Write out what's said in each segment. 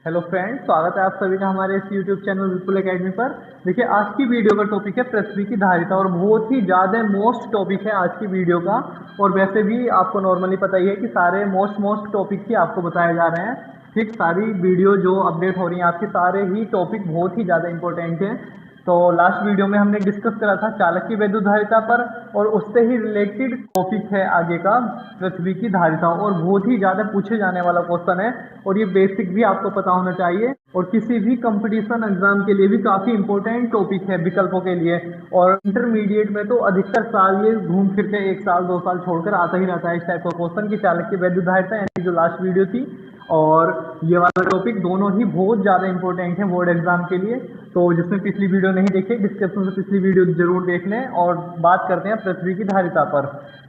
Hello friends, स्वागत है आप सभी का हमारे इस यूट्यूब चैनल विपुल एकेडमी पर। देखिए, आज की वीडियो का टॉपिक है पृथ्वी की धारिता और बहुत ही ज़्यादा मोस्ट टॉपिक है आज की वीडियो का। और वैसे भी आपको नॉर्मली पता ही है कि सारे मोस्ट टॉपिक ही आपको बताए जा रहे हैं। ठीक, सारी वीडियो जो अपडेट हो रही है आपकी, सारे ही टॉपिक बहुत ही ज़्यादा इंपॉर्टेंट हैं। तो लास्ट वीडियो में हमने डिस्कस करा था चालक की वैद्युत धारिता पर, और उससे ही रिलेटेड टॉपिक है आगे का पृथ्वी की धारिता, और बहुत ही ज़्यादा पूछे जाने वाला क्वेश्चन है। और ये बेसिक भी आपको पता होना चाहिए, और किसी भी कंपटीशन एग्जाम के लिए भी काफ़ी इंपॉर्टेंट टॉपिक है विकल्पों के लिए। और इंटरमीडिएट में तो अधिकतर साल ये घूम फिर के 1 साल 2 साल छोड़कर आता ही रहता है इस टाइप का क्वेश्चन कि चालक की वैद्युत धारिता, यानी जो लास्ट वीडियो थी और ये वाला टॉपिक, दोनों ही बहुत ज़्यादा इंपॉर्टेंट है बोर्ड एग्जाम के लिए। तो जिसने पिछली वीडियो नहीं देखी, डिस्क्रिप्शन से पिछली वीडियो जरूर देख लें। और बात करते हैं पृथ्वी की धारिता पर,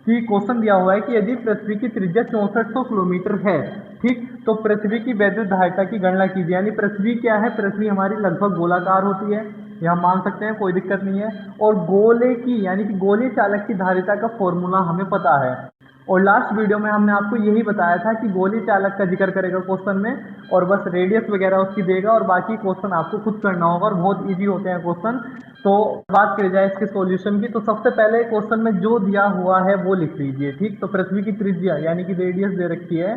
कि क्वेश्चन दिया हुआ है कि यदि पृथ्वी की त्रिज्या 6400 किलोमीटर है, ठीक, तो पृथ्वी की वैद्युत धारिता की गणना कीजिए। यानी पृथ्वी क्या है, पृथ्वी हमारी लगभग गोलाकार होती है, यह हम मान सकते हैं, कोई दिक्कत नहीं है। और गोले की यानी कि गोलीय चालक की धारिता का फॉर्मूला हमें पता है। और लास्ट वीडियो में हमने आपको यही बताया था कि गोलीय चालक का जिक्र करेगा क्वेश्चन में, और बस रेडियस वगैरह उसकी देगा, और बाकी क्वेश्चन आपको खुद करना होगा, और बहुत इजी होते हैं क्वेश्चन। तो बात करी जाए इसके सॉल्यूशन की, तो सबसे पहले क्वेश्चन में जो दिया हुआ है वो लिख लीजिए। ठीक, तो पृथ्वी की त्रिज्या यानी कि रेडियस दे रखी है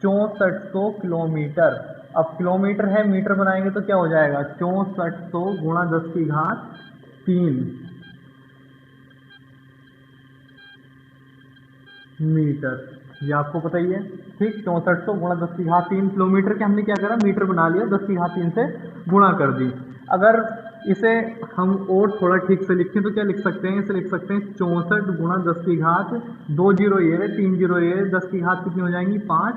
6400 किलोमीटर। अब किलोमीटर है, मीटर बनाएंगे तो क्या हो जाएगा, 6400 गुणा 10⁻³ मीटर, ये आपको पता ही है। ठीक, 6400 गुणा 10⁻³ किलोमीटर के हमने क्या करा, मीटर बना लिया, 10⁻³ से गुणा कर दी। अगर इसे हम और थोड़ा ठीक से लिखें तो क्या लिख सकते हैं, इसे लिख सकते हैं 64 गुणा 10⁻², 0 ये 3 0 ये 10⁻³ कितनी हो जाएंगी, 5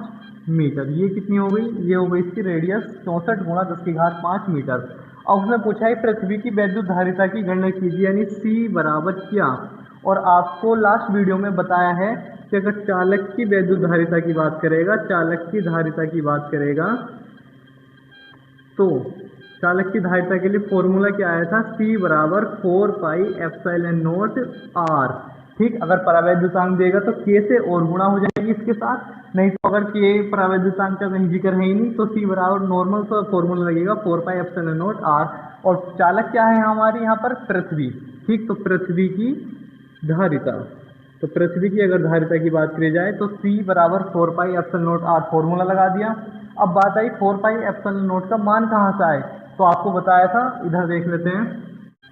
मीटर। ये कितनी हो गई, ये हो गई इसकी रेडियस 64 गुणा 10⁻5 मीटर। अब उसने पूछा है पृथ्वी की वैद्युत धारिता की गणना कीजिए, यानी C बराबर क्या। और आपको लास्ट वीडियो में बताया है कि अगर चालक की वैद्युत धारिता की बात करेगा, चालक की धारिता की बात करेगा, तो चालक की धारिता के लिए फॉर्मूला क्या आया था, C बराबर 4πε0R। ठीक, अगर परावैद्युतांक देगा तो K से और गुणा हो जाएगी इसके साथ, नहीं तो अगर K परावैद्युतांक का कहीं जिक्र है ही नहीं तो C बराबर नॉर्मल सा फॉर्मूला लगेगा 4πε0R। और चालक क्या है हमारी यहाँ पर, पृथ्वी। ठीक, तो पृथ्वी की धारिता, तो पृथ्वी की अगर धारिता की बात करी जाए तो C बराबर 4πε0R फॉर्मूला लगा दिया। अब बात आई 4πε0 का मान कहाँ से आए, तो आपको बताया था, इधर देख लेते हैं।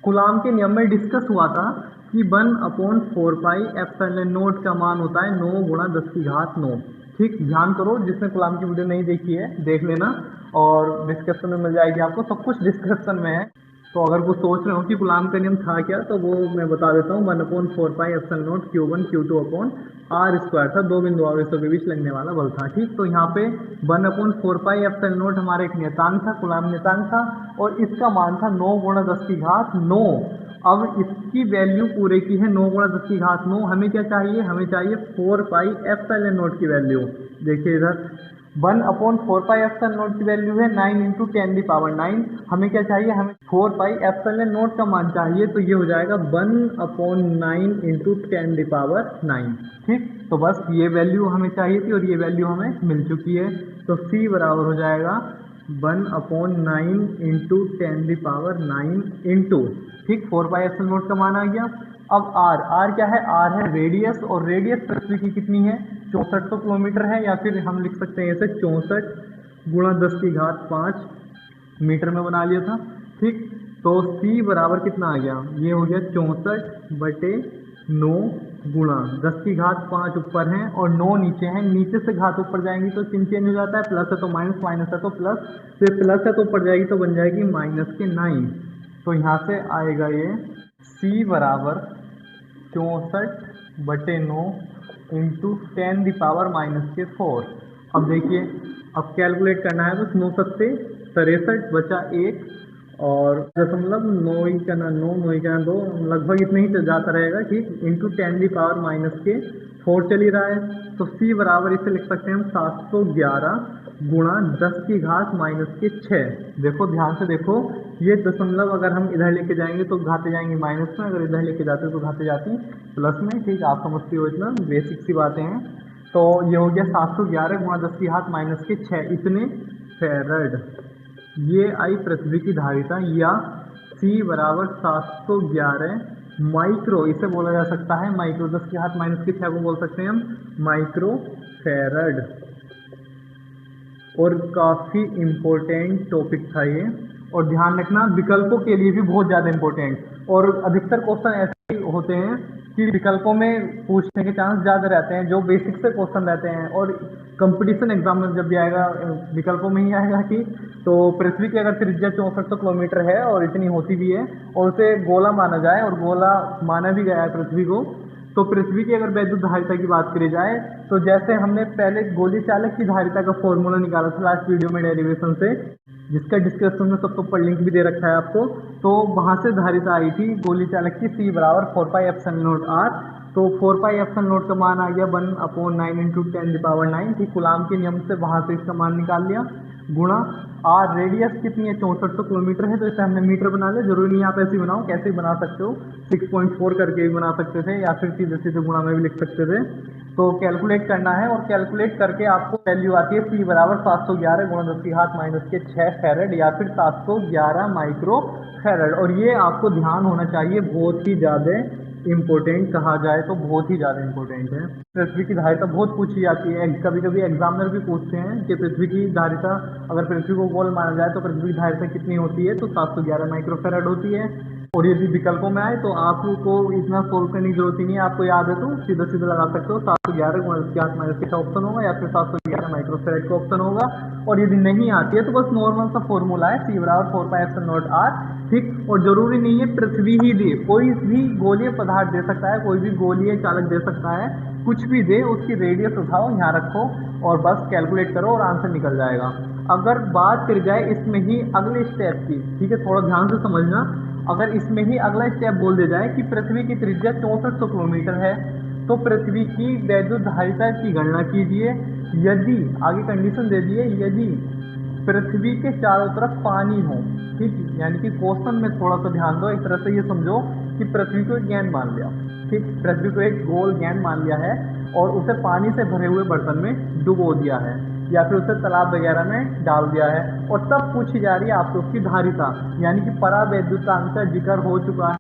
कूलाम के नियम में डिस्कस हुआ था कि 1/4πε0 का मान होता है 9 गुणा 10⁹। ठीक, ध्यान करो, जिसने कूलाम की वीडियो नहीं देखी है देख लेना, और डिस्क्रिप्शन में मिल जाएगी आपको, सब कुछ डिस्क्रिप्शन में है। तो अगर वो सोच रहे हो कि कूलाम का नियम था क्या, तो वो मैं बता देता हूँ। 1/4πε0 Q1 Q2/R² था, दो बिंदु आवेशों के बीच लगने वाला बल था। ठीक, तो यहाँ पे 1/4πε0 हमारा एक नियतांक था, कूलाम नियतांक था, और इसका मान था 9 गुणा 10⁹। अब इसकी वैल्यू पूरे की है 9 गुणा 10⁹। हमें क्या चाहिए, हमें चाहिए 4πε0 की वैल्यू। देखिए इधर 1/4πε0 की वैल्यू है 9 × 10⁹। हमें क्या चाहिए, हमें 4πε0 का मान चाहिए, तो ये हो जाएगा 1/9 × 10⁹। ठीक, तो बस ये वैल्यू हमें चाहिए थी और ये वैल्यू हमें मिल चुकी है। तो C बराबर हो जाएगा 1/9 × 10⁹ ठीक, 4πε0 का मान आ गया। अब R क्या है, R है रेडियस, और रेडियस पृथ्वी की कितनी है, 6400 किलोमीटर है, या फिर हम लिख सकते हैं इसे 64 गुणा 10⁵5 मीटर में बना लिया था। ठीक, तो C बराबर कितना आ गया, ये हो गया 64/9 गुणा 10⁵5 ऊपर है और 9 नीचे है। नीचे से घात ऊपर जाएंगी तो चिन्ह चेंज हो जाता है, प्लस है तो माइनस, माइनस है तो प्लस, फिर प्लस है तो ऊपर जाएगी तो बन जाएगी -9। तो यहाँ से आएगा ये C बराबर 64/9 × 10⁻⁻⁴। अब देखिए, अब कैलकुलेट करना है, बस 9 सत्ते 63 बचा 1, और दशमलव 9 ही करना 9 9 ही करना 2, लगभग इतना ही जाता रहेगा। ठीक, × 10⁻⁻⁴ चल ही रहा है, तो C बराबर इसे लिख सकते हैं हम 711 गुणा 10⁻⁻⁶। देखो ध्यान से देखो, ये दशमलव अगर हम इधर लेके जाएंगे तो घाते जाएंगे माइनस में, अगर इधर लेके जाते तो घाते जाती प्लस में। ठीक, आप समझती हो, इतना बेसिक सी बातें हैं। तो ये हो गया 711 गुणा 10⁻⁻⁶, इतने फेरड ये आई पृथ्वी की धारिता, या C बराबर 711 माइक्रो, इसे बोला जा सकता है माइक्रो, 10 की घात माइनस के 6 को बोल सकते हैं हम माइक्रो फेरड। और काफ़ी इम्पोर्टेंट टॉपिक था ये, और ध्यान रखना विकल्पों के लिए भी बहुत ज़्यादा इम्पोर्टेंट। और अधिकतर क्वेश्चन ऐसे होते हैं कि विकल्पों में पूछने के चांस ज़्यादा रहते हैं, जो बेसिक से क्वेश्चन रहते हैं। और कंपटीशन एग्जाम में जब भी आएगा विकल्पों में ही आएगा कि तो पृथ्वी की अगर त्रिज्या 6400 किलोमीटर है और इतनी होती भी है और उसे गोला माना जाए, और गोला माना भी गया है पृथ्वी को, तो पृथ्वी की अगर वैद्युत धारिता की बात करी जाए तो जैसे हमने पहले गोली चालक की धारिता का फॉर्मूला निकाला था लास्ट वीडियो में डेरिवेशन से, जिसका डिस्क्रिप्शन में सबको ऊपर लिंक भी दे रखा है आपको, तो वहाँ से धारिता आई थी गोली चालक की C बराबर 4πε0r। तो 4πε0 का मान आ गया 1/9 × 10⁹ ठीक, कूलाम के नियम से वहाँ से इसका मान निकाल लिया, गुणा r, रेडियस कितनी है 6400 किलोमीटर है, तो इसे हमने मीटर बना लिया। जरूरी नहीं आप ऐसे ही बनाओ, कैसे भी बना सकते हो, 6.4 करके भी बना सकते थे, या फिर सीधे सीधे गुणा में भी लिख सकते थे। तो कैलकुलेट करना है, और कैलकुलेट करके आपको वैल्यू आती है C बराबर 711 × 10 की घात माइनस के 6 फेरड, या फिर 711 माइक्रो फेरड। और ये आपको ध्यान होना चाहिए, बहुत ही ज़्यादा इम्पोर्टेंट कहा जाए तो बहुत ही ज़्यादा इम्पोर्टेंट है। पृथ्वी की धारिता बहुत पूछी जाती है, कभी कभी एग्जामिनर भी पूछते हैं कि पृथ्वी की धारिता, अगर पृथ्वी को गोल माना जाए तो पृथ्वी की धारिता कितनी होती है, तो 711 माइक्रोफेराड होती है। और यदि विकल्पों में आए तो आपको इतना सोल्व करने की जरूरत ही नहीं है, आपको याद है तो सीधा सीधा लगा सकते हो, 711 × 10⁻⁻⁶ ऑप्शन होगा, या फिर 711 माइक्रोफेराड का ऑप्शन होगा। और यदि नहीं आती है तो बस नॉर्मल सा फॉर्मूला है C बराबर 4πε0r, ठीक। और जरूरी नहीं है पृथ्वी ही दे, कोई भी गोलीय पदार्थ दे सकता है, कोई भी गोलीय चालक दे सकता है, कुछ भी दे, उसकी रेडियस उठाओ, यहाँ रखो और बस कैलकुलेट करो और आंसर निकल जाएगा। अगर बात कर जाए इसमें ही अगले स्टेप की, ठीक है, थोड़ा ध्यान से समझना, अगर इसमें ही अगला स्टेप बोल दिया जाए कि पृथ्वी की त्रिज्या 6400 किलोमीटर है, तो पृथ्वी की वैद्युत धारिता की गणना कीजिए। यदि आगे कंडीशन दे दिए, यदि पृथ्वी के चारों तरफ पानी हो, ठीक, यानी कि क्वेश्चन में थोड़ा सा ध्यान दो, एक तरह से ये समझो कि पृथ्वी को एक गेंद मान लिया, ठीक, पृथ्वी को एक गोल गेंद मान लिया है और उसे पानी से भरे हुए बर्तन में डुबो दिया है, या फिर उसे तालाब वगैरह में डाल दिया है, और तब पूछी जा रही है आपको उसकी धारिता, यानी कि परावैद्युतांक का जिक्र हो चुका है।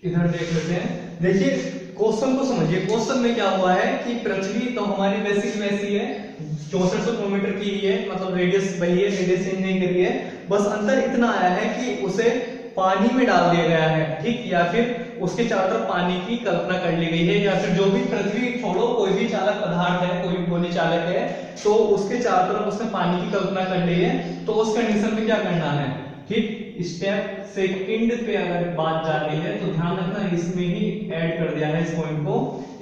इधर देख लेते हैं, देखिए क्वेश्चन को समझिए। क्वेश्चन में क्या हुआ है कि पृथ्वी तो हमारी वैसी की वैसी है, 6400 किलोमीटर की ही है, मतलब रेडियस वही है, रेडियस चेंज नहीं करी है, बस अंतर इतना आया है कि उसे पानी में डाल दिया गया है, ठीक, या फिर उसके चारों तरफ पानी की कल्पना कर ली गई है, या फिर जो भी पृथ्वी छोड़ो कोई भी चालक पदार्थ है, कोई भी गोली चालक है, तो उसके चारों तरफ उसने पानी की कल्पना कर ली है। तो उस कंडीशन में क्या करना है, ठीक, स्टेप सेकंड पे अगर बात जा रही है तो ध्यान रखना, इसमें ही ऐड कर दिया है इस पॉइंट को,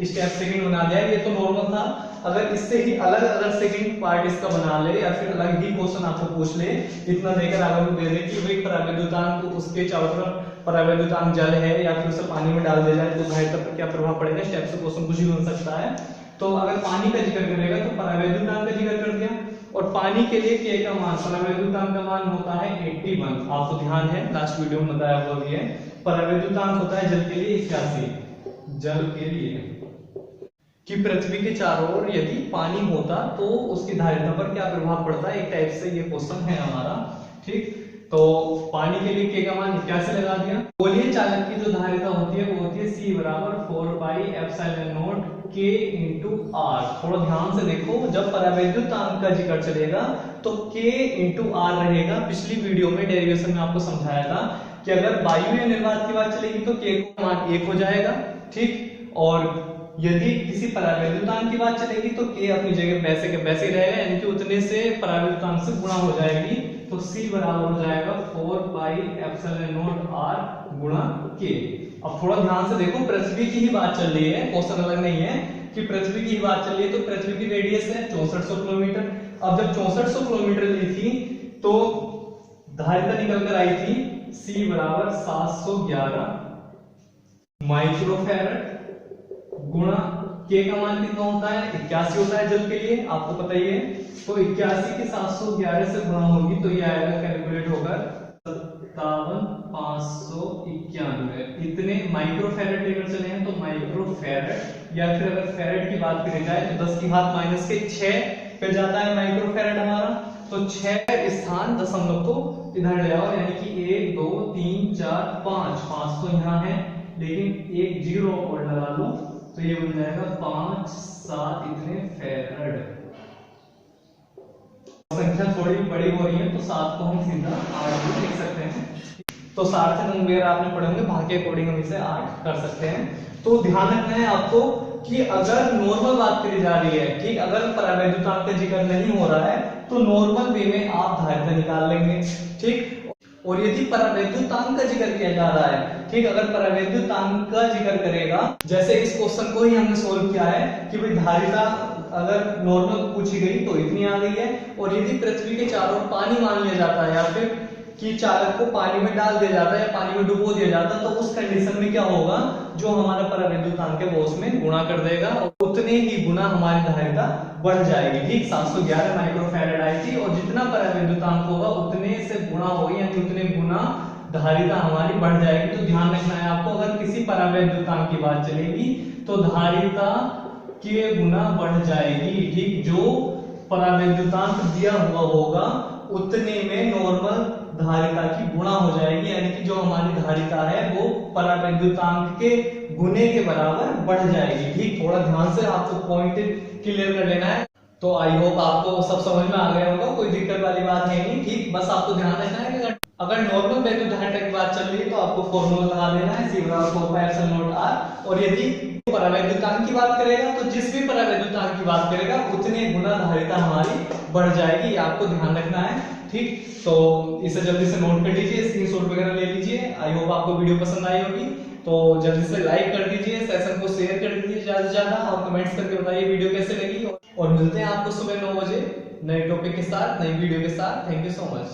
स्टेप सेकंड बना दिया है। ये तो नॉर्मल था, अगर इससे ही अलग अगर सेकंड पार्ट इसका बना ले, या फिर अलग ही क्वेश्चन आपको पूछ ले, इतना देकर आगे दे दे कि भाई परावैद्युतांक उसके चारों तरफ परावैद्युतांक जल है, या फिर उसे पानी में डाल दिया जाए तो धारिता पर क्या प्रभाव पड़ेगा, स्टेप से क्वेश्चन कुछ भी बन सकता है। तो अगर पानी का जिक्र करेगा तो परावैद्युतांक का जिक्र कर दिया, और पानी के लिए K का मान, परावैद्युतांक का मान होता है 81, आपको ध्यान है लास्ट वीडियो में बताया हुआ भी है। परावैद्युतांक होता है जल के लिए 81, जल के लिए कि पृथ्वी के चारों ओर यदि पानी होता तो उसकी धारिता पर क्या प्रभाव पड़ता है, एक टाइप से ये क्वेश्चन है हमारा, ठीक। तो पानी के लिए K का मान 81 लगा दिया। गोलीय चालक की जो धारिता होती है वो होती है C बराबर 4πε0 K × R। थोड़ा ध्यान से देखो, जब परावैद्युतांक का जिक्र चलेगा तो K × R रहेगा। पिछली वीडियो में डेरिवेशन में आपको समझाया था कि अगर वायु या निर्वात की बात चलेगी तो K का मान 1 हो जाएगा, ठीक, और यदि किसी परावैद्युतांक की बात चलेगी तो K अपनी जगह वैसे के वैसे ही रहेगा, यानी कि उतने से परावैद्युतांक से गुणा हो जाएगी, तो C बराबर हो जाएगा 4πε0r गुणा K। अब थोड़ा ध्यान से देखो, पृथ्वी की ही बात चल रही है, क्वेश्चन अलग नहीं है, कि पृथ्वी की ही बात चल रही है, तो पृथ्वी की रेडियस है 6400 किलोमीटर। अब जब 6400 किलोमीटर ली थी तो धारिता निकल कर आई थी C बराबर 711 माइक्रोफैरड गुणा K का मान कितना होता है, 81 होता है जल के लिए, आपको पता ही है। तो 81 के 711 से गुणा होगी तो ये आएगा, कैलकुलेट होकर 57,591। इतने माइक्रोफैरड लेकर चले हैं तो माइक्रोफैरड, या फिर अगर फैरड की बात करी जाए तो 10 की घात माइनस के 6 पे जाता है माइक्रोफैरड हमारा। तो 6 स्थान दशमलव को इधर ले आओ, यानी कि 1 2 3 4 5 तो यहाँ है, लेकिन एक 0 और लगा लो तो ये बन जाएगा 5 7 इतने फेराड। संख्या थोड़ी बड़ी हो रही है तो 7 को हम सीधा 8 भी लिख सकते हैं। तो सार्थक अंक वगैरह आपने पढ़े होंगे, भाग के अकॉर्डिंग हम इसे 8 कर सकते हैं। तो ध्यान रखना है आपको कि अगर नॉर्मल बात करी जा रही है, ठीक, अगर परावैद्युतांक का जिक्र नहीं हो रहा है तो नॉर्मल वे में आप धारिता निकाल लेंगे, ठीक। और यदि परावैद्युतांक का जिक्र किया जा रहा है, ठीक, अगर परावैद्युतांक का जिक्र करेगा, जैसे इस क्वेश्चन को ही हमने सोल्व किया है कि भाई धारिता अगर नॉर्मल पूछी गई तो इतनी आ गई है, और यदि पृथ्वी के चारों ओर पानी मान लिया जाता है या फिर कि चालक को पानी में डाल दिया जाता है या पानी में डुबो दिया जाता है, तो उस कंडीशन में क्या होगा, जो हमारा परावैद्युतांक है वो उसमें गुणा कर देगा और उतने ही गुना हमारी धारिता बढ़ जाएगी, ठीक। 711 माइक्रोफैराड आई थी और जितना परावैद्युतांक होगा उतने से गुणा होगी, यानी उतने गुना धारिता हमारी बढ़ जाएगी। तो ध्यान रखना है आपको, अगर किसी परावैद्युतांक की बात चलेगी तो धारिता के गुना बढ़ जाएगी, ठीक। जो परावैद्युतांक दिया हुआ होगा उतने में नॉर्मल धारिता की गुणा हो जाएगी, यानी कि जो हमारी धारिता है वो परावैद्युतांक के गुने के बराबर बढ़ जाएगी, ठीक। थोड़ा ध्यान से आपको पॉइंट क्लियर कर लेना है। तो आई होप आपको सब समझ में आ गया होगा, कोई दिक्कत वाली बात है नहीं, ठीक। बस आपको ध्यान रखना है कि अगर नॉर्मल वैल्यू धारिता की बात चल रही है तो आपको फॉर्मूला लगा देना है C = 4πε0r, और यदि परावैद्युतांक की बात करेगा तो जिस भी परावैद्युतांक की बात करेगा उतने गुना धारिता हमारी बढ़ जाएगी, आपको ध्यान रखना है, ठीक। तो इसे जल्दी से नोट कर लीजिए, स्क्रीनशॉट वगैरह ले लीजिए। आई होप आपको वीडियो पसंद आई होगी, तो जल्दी से लाइक कर दीजिए, सेशन को शेयर कर दीजिए ज्यादा से ज्यादा, और कमेंट्स करके बताइए वीडियो कैसे लगी, और मिलते हैं आपको सुबह 9 बजे नए टॉपिक के साथ, नई वीडियो के साथ। Thank you so much.